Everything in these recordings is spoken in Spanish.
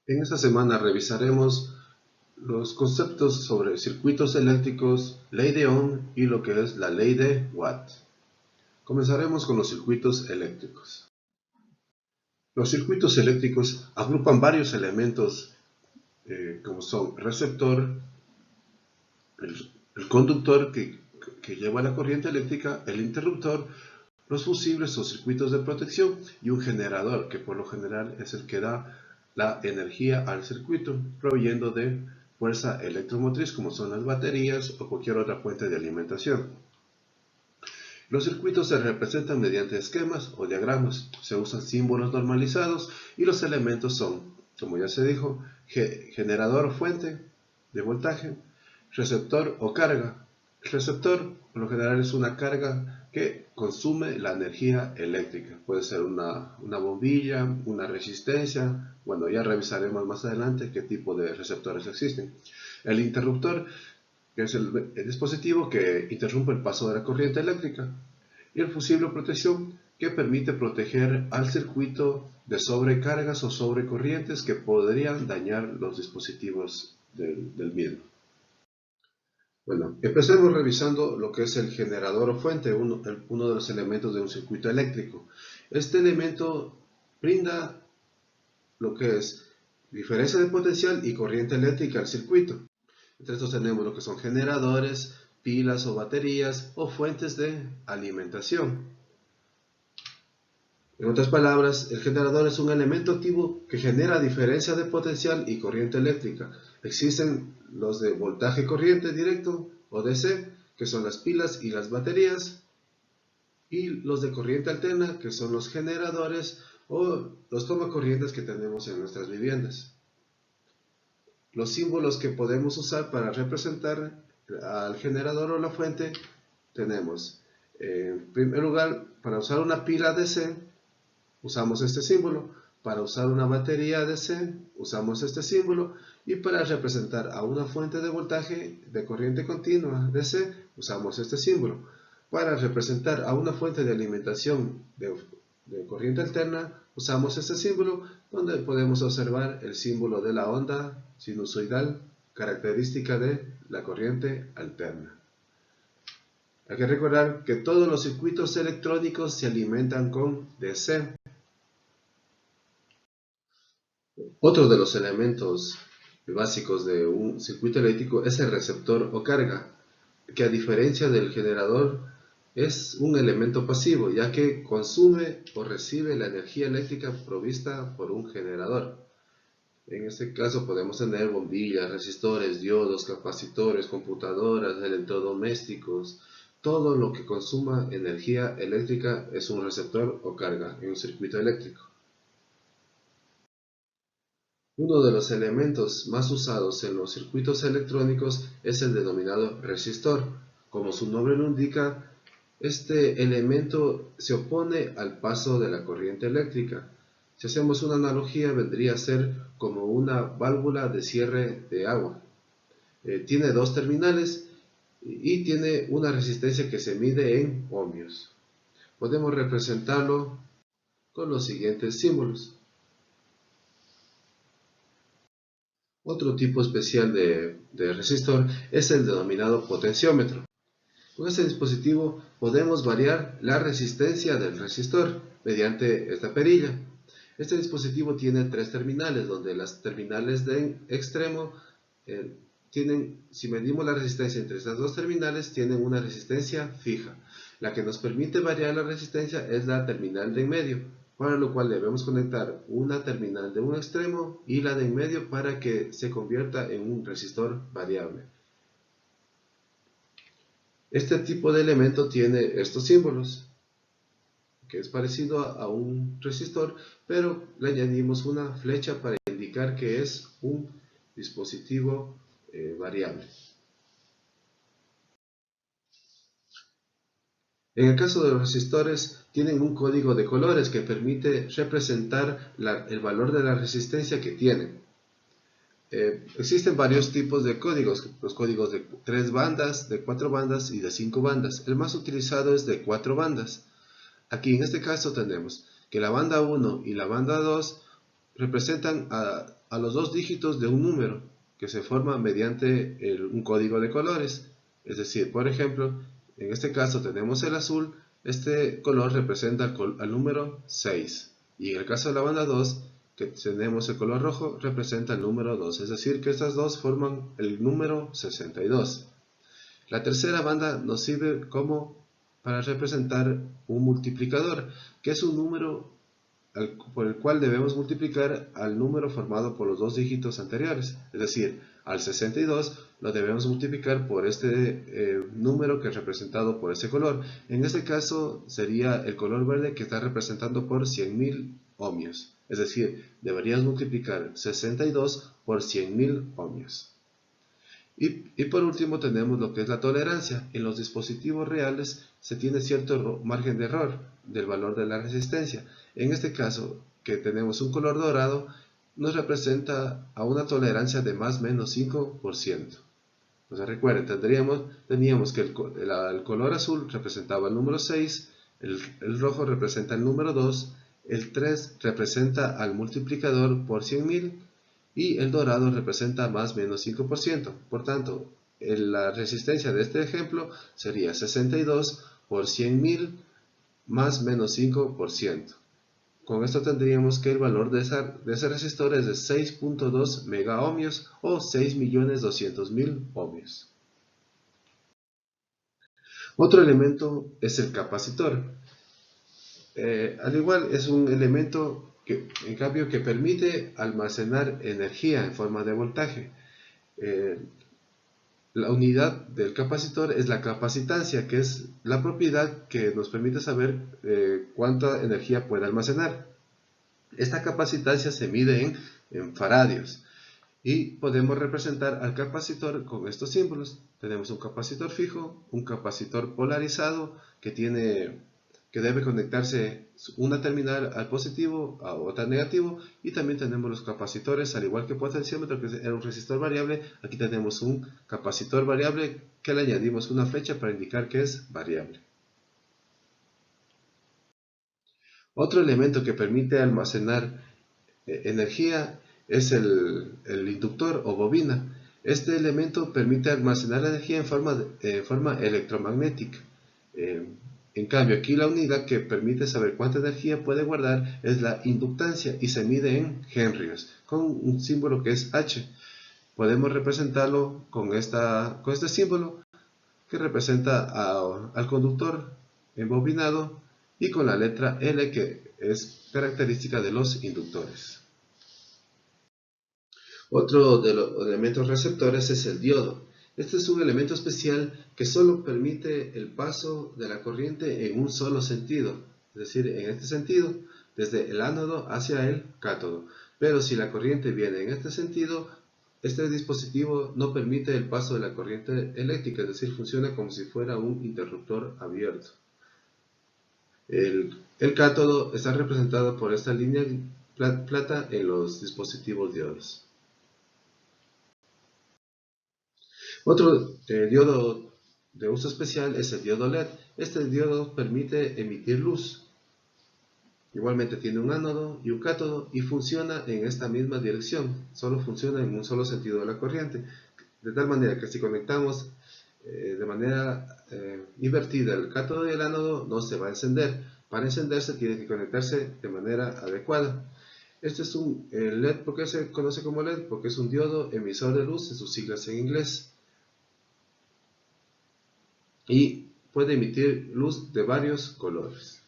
En esta semana revisaremos los conceptos sobre circuitos eléctricos, ley de Ohm y lo que es la ley de Watt. Comenzaremos con los circuitos eléctricos. Los circuitos eléctricos agrupan varios elementos como son receptor, el conductor que lleva la corriente eléctrica, el interruptor, los fusibles o circuitos de protección y un generador que por lo general es el que da la energía al circuito proveyendo de fuerza electromotriz como son las baterías o cualquier otra fuente de alimentación. Los circuitos se representan mediante esquemas o diagramas, se usan símbolos normalizados y los elementos son, como ya se dijo, generador o fuente de voltaje, receptor o carga. El receptor por lo general es una carga que consume la energía eléctrica. Puede ser una bombilla, una resistencia. Bueno, ya revisaremos más adelante qué tipo de receptores existen. El interruptor, que es el dispositivo que interrumpe el paso de la corriente eléctrica. Y el fusible o protección, que permite proteger al circuito de sobrecargas o sobrecorrientes que podrían dañar los dispositivos del mismo. Bueno, empecemos revisando lo que es el generador o fuente, uno de los elementos de un circuito eléctrico. Este elemento brinda lo que es diferencia de potencial y corriente eléctrica al circuito. Entre estos tenemos lo que son generadores, pilas o baterías o fuentes de alimentación. En otras palabras, el generador es un elemento activo que genera diferencia de potencial y corriente eléctrica. Existen los de voltaje corriente directo o DC, que son las pilas y las baterías, y los de corriente alterna, que son los generadores o los tomacorrientes que tenemos en nuestras viviendas. Los símbolos que podemos usar para representar al generador o la fuente tenemos, en primer lugar, para usar una pila DC, usamos este símbolo. Para usar una batería DC, usamos este símbolo. Y para representar a una fuente de voltaje de corriente continua DC, usamos este símbolo. Para representar a una fuente de alimentación de corriente alterna, usamos este símbolo, donde podemos observar el símbolo de la onda sinusoidal, característica de la corriente alterna. Hay que recordar que todos los circuitos electrónicos se alimentan con DC. Otro de los elementos básicos de un circuito eléctrico es el receptor o carga, que a diferencia del generador es un elemento pasivo, ya que consume o recibe la energía eléctrica provista por un generador. En este caso podemos tener bombillas, resistores, diodos, capacitores, computadoras, electrodomésticos. Todo lo que consuma energía eléctrica es un receptor o carga en un circuito eléctrico. Uno de los elementos más usados en los circuitos electrónicos es el denominado resistor. Como su nombre lo indica, este elemento se opone al paso de la corriente eléctrica. Si hacemos una analogía, vendría a ser como una válvula de cierre de agua. Tiene dos terminales y tiene una resistencia que se mide en ohmios. Podemos representarlo con los siguientes símbolos. Otro tipo especial de resistor es el denominado potenciómetro. Con este dispositivo podemos variar la resistencia del resistor mediante esta perilla. Este dispositivo tiene tres terminales, donde las terminales de extremo si medimos la resistencia entre estas dos terminales, tienen una resistencia fija. La que nos permite variar la resistencia es la terminal de en medio, para lo cual debemos conectar una terminal de un extremo y la de en medio para que se convierta en un resistor variable. Este tipo de elemento tiene estos símbolos, que es parecido a un resistor, pero le añadimos una flecha para indicar que es un dispositivo variable. En el caso de los resistores, tienen un código de colores que permite representar el valor de la resistencia que tienen. Existen varios tipos de códigos, los códigos de 3 bandas, de 4 bandas y de 5 bandas. El más utilizado es de 4 bandas. Aquí en este caso tenemos que la banda 1 y la banda 2 representan a los dos dígitos de un número que se forma mediante un código de colores. Es decir, por ejemplo, en este caso tenemos el azul, este color representa al número 6. Y en el caso de la banda 2, que tenemos el color rojo, representa el número 2. Es decir, que estas dos forman el número 62. La tercera banda nos sirve para representar un multiplicador, que es un número por el cual debemos multiplicar al número formado por los dos dígitos anteriores. Es decir, al 62 lo debemos multiplicar por este número que es representado por ese color. En este caso sería el color verde, que está representando por 100.000 ohmios. Es decir, deberías multiplicar 62 por 100.000 ohmios. Y por último tenemos lo que es la tolerancia. En los dispositivos reales se tiene cierto margen de error del valor de la resistencia. En este caso, que tenemos un color dorado, nos representa a una tolerancia de más o menos 5%. O sea, recuerden, teníamos que el color azul representaba el número 6, el rojo representa el número 2, el 3 representa al multiplicador por 100.000, y el dorado representa más o menos 5%. Por tanto, la resistencia de este ejemplo sería 62 por 100.000 más menos 5%. Con esto tendríamos que el valor de ese resistor es de 6.2 megaohmios o 6.200.000 ohmios. Otro elemento es el capacitor. Al igual, es un elemento que, en cambio, que permite almacenar energía en forma de voltaje. La unidad del capacitor es la capacitancia, que es la propiedad que nos permite saber cuánta energía puede almacenar. Esta capacitancia se mide en faradios y podemos representar al capacitor con estos símbolos. Tenemos un capacitor fijo, un capacitor polarizado que debe conectarse una terminal al positivo a otra al negativo, y también tenemos los capacitores, al igual que potenciómetro, que era un resistor variable. Aquí tenemos un capacitor variable que le añadimos una flecha para indicar que es variable. Otro elemento que permite almacenar energía es el inductor o bobina. Este elemento permite almacenar la energía en forma electromagnética. En cambio, aquí la unidad que permite saber cuánta energía puede guardar es la inductancia, y se mide en henrios, con un símbolo que es H. Podemos representarlo con este símbolo, que representa al conductor embobinado, y con la letra L, que es característica de los inductores. Otro de los elementos receptores es el diodo. Este es un elemento especial que solo permite el paso de la corriente en un solo sentido, es decir, en este sentido, desde el ánodo hacia el cátodo. Pero si la corriente viene en este sentido, este dispositivo no permite el paso de la corriente eléctrica, es decir, funciona como si fuera un interruptor abierto. El cátodo está representado por esta línea plata en los dispositivos diodos. Otro diodo de uso especial es el diodo LED. Este diodo permite emitir luz. Igualmente tiene un ánodo y un cátodo y funciona en esta misma dirección. Solo funciona en un solo sentido de la corriente. De tal manera que si conectamos de manera invertida el cátodo y el ánodo, no se va a encender. Para encenderse tiene que conectarse de manera adecuada. Este es un LED. ¿Por qué se conoce como LED? Porque es un diodo emisor de luz, en sus siglas en inglés, y puede emitir luz de varios colores.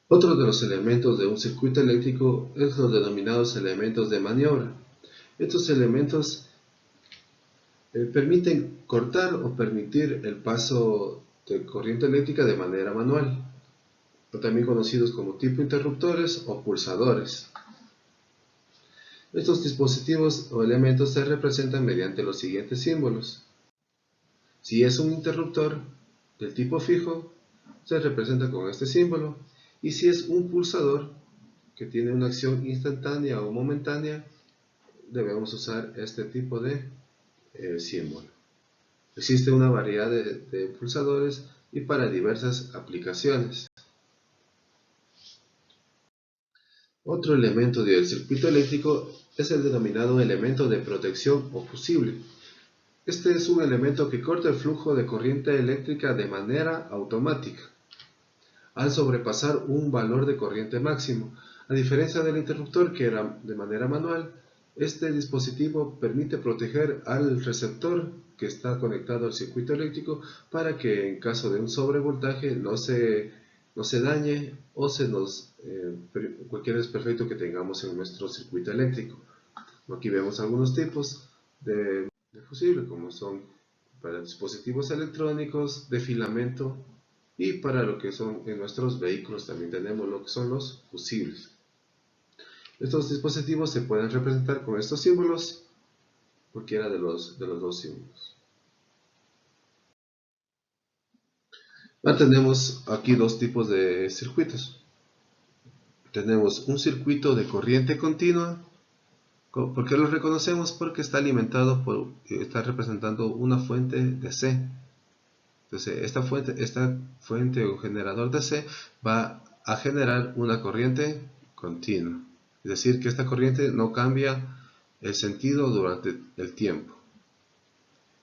Otro de los elementos de un circuito eléctrico es los denominados elementos de maniobra. Estos elementos permiten cortar o permitir el paso de corriente eléctrica de manera manual, también conocidos como tipo interruptores o pulsadores. Estos dispositivos o elementos se representan mediante los siguientes símbolos. Si es un interruptor del tipo fijo, se representa con este símbolo, y si es un pulsador que tiene una acción instantánea o momentánea, debemos usar este tipo de símbolo. Existe una variedad de pulsadores y para diversas aplicaciones. Otro elemento del circuito eléctrico es el denominado elemento de protección o fusible. Este es un elemento que corta el flujo de corriente eléctrica de manera automática, al sobrepasar un valor de corriente máximo. A diferencia del interruptor, que era de manera manual, este dispositivo permite proteger al receptor que está conectado al circuito eléctrico para que en caso de un sobrevoltaje no se dañe o cualquier desperfecto que tengamos en nuestro circuito eléctrico. Aquí vemos algunos tipos de fusible, como son para dispositivos electrónicos, de filamento, y para lo que son en nuestros vehículos también tenemos lo que son los fusibles. Estos dispositivos se pueden representar con estos símbolos, cualquiera de los dos símbolos. Ahora tenemos aquí dos tipos de circuitos. Tenemos un circuito de corriente continua. ¿Por qué lo reconocemos? Porque está alimentado está representando una fuente DC. Entonces esta fuente o generador DC va a generar una corriente continua. Es decir, que esta corriente no cambia el sentido durante el tiempo.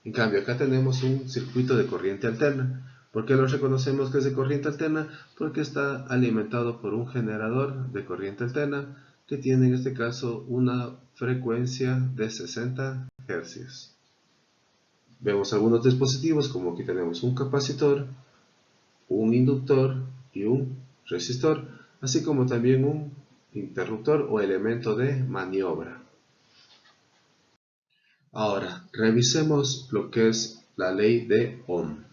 En cambio, acá tenemos un circuito de corriente alterna. ¿Por qué lo reconocemos que es de corriente alterna? Porque está alimentado por un generador de corriente alterna que tiene en este caso una frecuencia de 60 Hz. Vemos algunos dispositivos, como aquí tenemos un capacitor, un inductor y un resistor, así como también un interruptor o elemento de maniobra. Ahora, revisemos lo que es la ley de Ohm.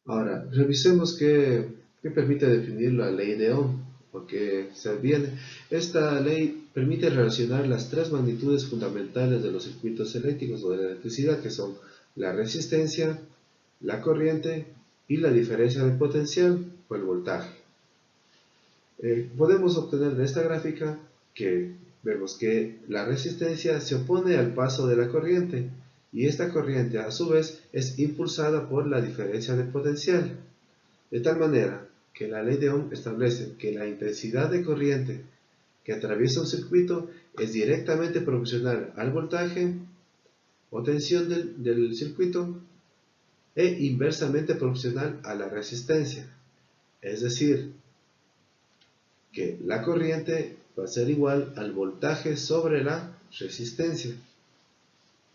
Ahora, revisemos qué permite definir la ley de Ohm, porque se viene. Esta ley permite relacionar las tres magnitudes fundamentales de los circuitos eléctricos o de la electricidad, que son la resistencia, la corriente y la diferencia de potencial o el voltaje. Podemos obtener de esta gráfica que vemos que la resistencia se opone al paso de la corriente, y esta corriente a su vez es impulsada por la diferencia de potencial, de tal manera que la ley de Ohm establece que la intensidad de corriente que atraviesa un circuito es directamente proporcional al voltaje o tensión del circuito e inversamente proporcional a la resistencia. Es decir, que la corriente va a ser igual al voltaje sobre la resistencia.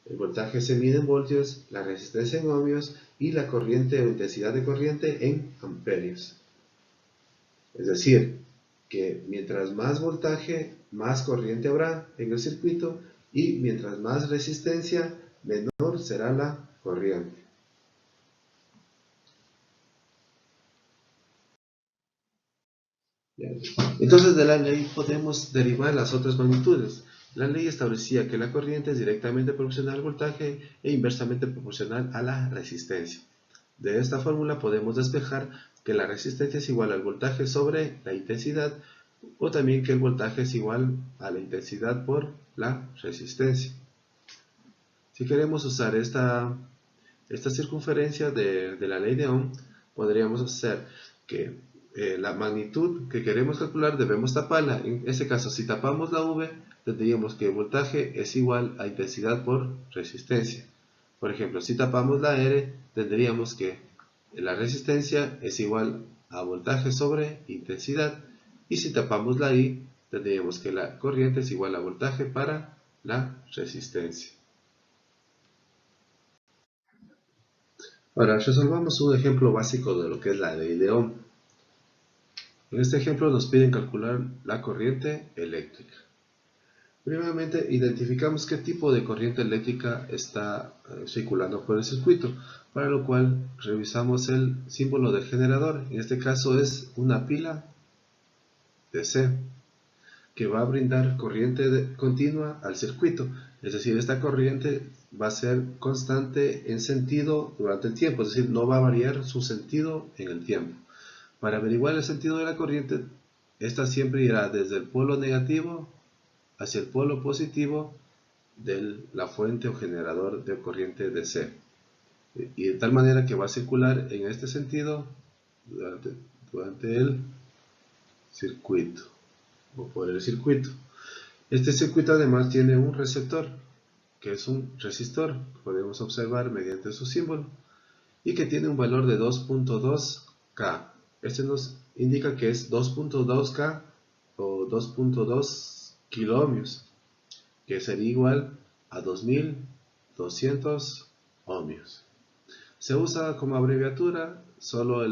El voltaje se mide en voltios, la resistencia en ohmios y la corriente o intensidad de corriente en amperios. Es decir, que mientras más voltaje, más corriente habrá en el circuito, y mientras más resistencia, menor será la corriente. Entonces, de la ley podemos derivar las otras magnitudes. La ley establecía que la corriente es directamente proporcional al voltaje e inversamente proporcional a la resistencia. De esta fórmula podemos despejar que la resistencia es igual al voltaje sobre la intensidad, o también que el voltaje es igual a la intensidad por la resistencia. Si queremos usar esta circunferencia de la ley de Ohm, podríamos hacer que la magnitud que queremos calcular debemos taparla. En este caso, si tapamos la V, tendríamos que el voltaje es igual a intensidad por resistencia. Por ejemplo, si tapamos la R, tendríamos que la resistencia es igual a voltaje sobre intensidad, y si tapamos la I, tendríamos que la corriente es igual a voltaje para la resistencia. Ahora, resolvamos un ejemplo básico de lo que es la ley de Ohm. En este ejemplo nos piden calcular la corriente eléctrica. Primeramente, identificamos qué tipo de corriente eléctrica está circulando por el circuito, para lo cual revisamos el símbolo del generador. En este caso es una pila DC, que va a brindar corriente continua al circuito. Es decir, esta corriente va a ser constante en sentido durante el tiempo, es decir, no va a variar su sentido en el tiempo. Para averiguar el sentido de la corriente, esta siempre irá desde el polo negativo hacia el polo positivo de la fuente o generador de corriente DC. Y de tal manera que va a circular en este sentido durante el circuito o por el circuito. Este circuito además tiene un receptor, que es un resistor, que podemos observar mediante su símbolo, y que tiene un valor de 2.2K. Este nos indica que es 2.2K o 2.2 kiloohmios, que sería igual a 2200 ohmios. Se usa como abreviatura solo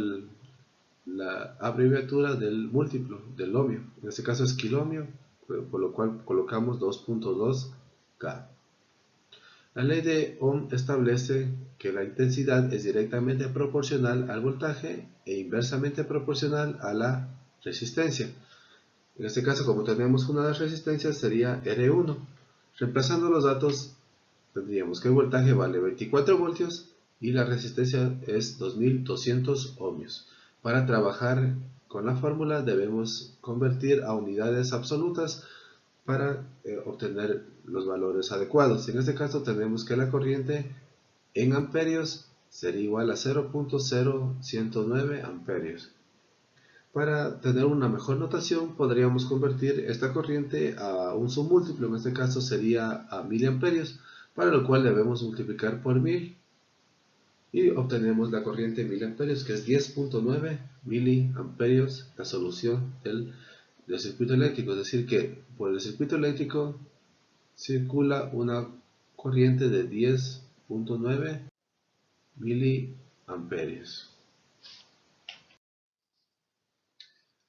la abreviatura del múltiplo del ohmio, en este caso es kiloohmio, por lo cual colocamos 2.2K. La ley de Ohm establece que la intensidad es directamente proporcional al voltaje e inversamente proporcional a la resistencia. En este caso, como tenemos una resistencia, sería R1. Reemplazando los datos, tendríamos que el voltaje vale 24 voltios y la resistencia es 2200 ohmios. Para trabajar con la fórmula debemos convertir a unidades absolutas para obtener los valores adecuados. En este caso tenemos que la corriente en amperios sería igual a 0.0109 amperios. Para tener una mejor notación podríamos convertir esta corriente a un submúltiplo, en este caso sería a miliamperios, para lo cual debemos multiplicar por 1000 y obtenemos la corriente en miliamperios, que es 10.9 miliamperios, la solución del circuito eléctrico. Es decir que por el circuito eléctrico circula una corriente de 10.9 miliamperios.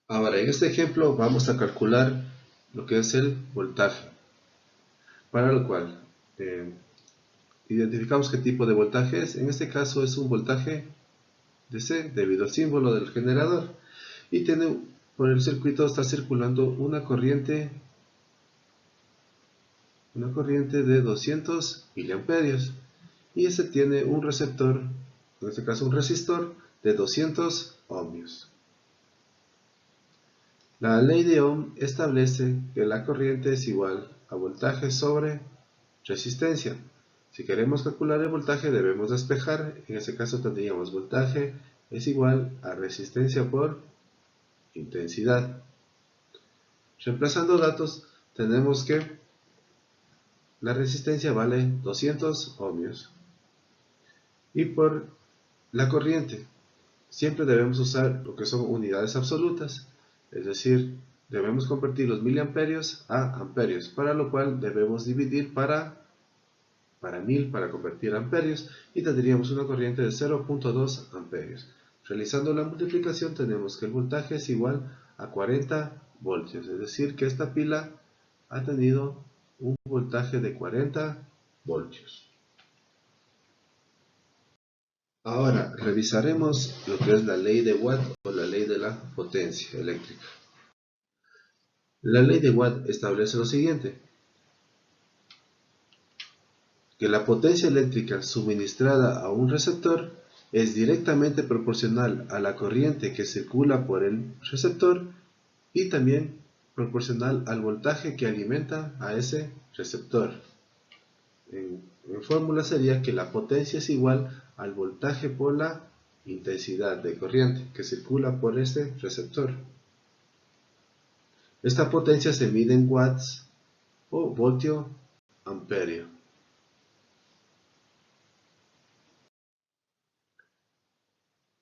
Ahora, en este ejemplo vamos a calcular lo que es el voltaje, para lo cual identificamos qué tipo de voltaje es. En este caso es un voltaje DC, debido al símbolo del generador, y por el circuito está circulando una corriente de 200 miliamperios, y ese tiene un receptor, en este caso un resistor, de 200 ohmios. La ley de Ohm establece que la corriente es igual a voltaje sobre resistencia. Si queremos calcular el voltaje debemos despejar, en ese caso tendríamos voltaje es igual a resistencia por intensidad. Reemplazando datos tenemos que la resistencia vale 200 ohmios. Y por la corriente siempre debemos usar lo que son unidades absolutas, es decir, debemos convertir los miliamperios a amperios, para lo cual debemos dividir para 1000 para convertir a amperios, y tendríamos una corriente de 0.2 amperios. Realizando la multiplicación tenemos que el voltaje es igual a 40 voltios, es decir que esta pila ha tenido un voltaje de 40 voltios. Ahora revisaremos lo que es la ley de Watt o la ley de la potencia eléctrica. La ley de Watt establece lo siguiente: que la potencia eléctrica suministrada a un receptor es directamente proporcional a la corriente que circula por el receptor y también proporcional al voltaje que alimenta a ese receptor. En fórmula sería que la potencia es igual al voltaje por la intensidad de corriente que circula por este receptor. Esta potencia se mide en watts o voltio amperio.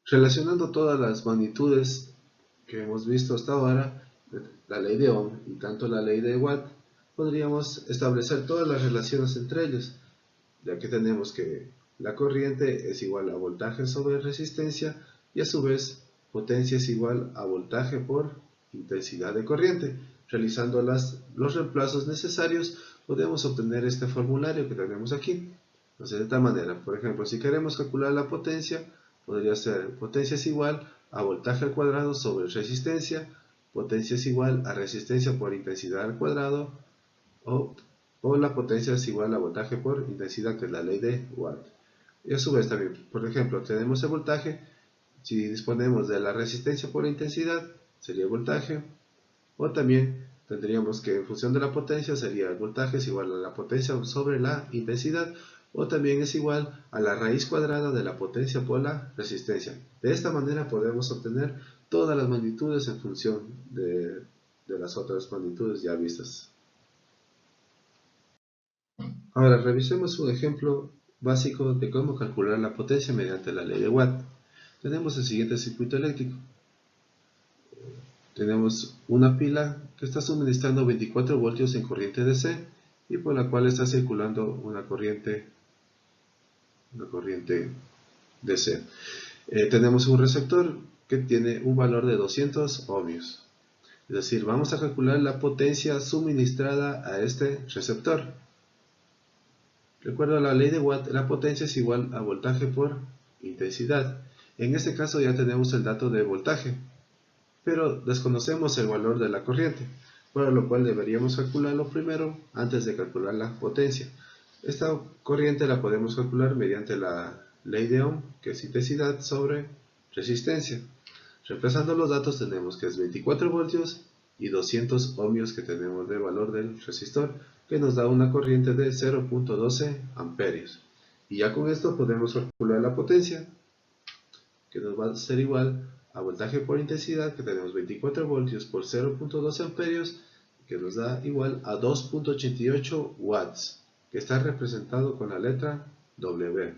Relacionando todas las magnitudes que hemos visto hasta ahora, la ley de Ohm y tanto la ley de Watt, podríamos establecer todas las relaciones entre ellos, ya que tenemos que la corriente es igual a voltaje sobre resistencia y a su vez potencia es igual a voltaje por intensidad de corriente. Realizando los reemplazos necesarios podemos obtener este formulario que tenemos aquí. Entonces, de esta manera, por ejemplo, si queremos calcular la potencia, podría ser potencia es igual a voltaje al cuadrado sobre resistencia, potencia es igual a resistencia por intensidad al cuadrado, o la potencia es igual a voltaje por intensidad, que es la ley de Watt. Y a su vez también, por ejemplo, tenemos el voltaje, si disponemos de la resistencia por intensidad, sería el voltaje, o también tendríamos que en función de la potencia sería el voltaje es igual a la potencia sobre la intensidad, o también es igual a la raíz cuadrada de la potencia por la resistencia. De esta manera podemos obtener todas las magnitudes en función de las otras magnitudes ya vistas. Ahora revisemos un ejemplo básico de cómo calcular la potencia mediante la ley de Watt. Tenemos el siguiente circuito eléctrico. Tenemos una pila que está suministrando 24 voltios en corriente DC y por la cual está circulando una corriente DC. Tenemos un receptor que tiene un valor de 200 ohmios. Es decir, vamos a calcular la potencia suministrada a este receptor. Recuerda la ley de Watt, la potencia es igual a voltaje por intensidad. En este caso ya tenemos el dato de voltaje, pero desconocemos el valor de la corriente, por lo cual deberíamos calcularlo primero antes de calcular la potencia. Esta corriente la podemos calcular mediante la ley de Ohm, que es intensidad sobre resistencia. Reemplazando los datos tenemos que es 24 voltios y 200 ohmios que tenemos de valor del resistor, que nos da una corriente de 0.12 amperios. Y ya con esto podemos calcular la potencia, que nos va a ser igual a voltaje por intensidad, que tenemos 24 voltios por 0.12 amperios, que nos da igual a 2.88 watts, que está representado con la letra W.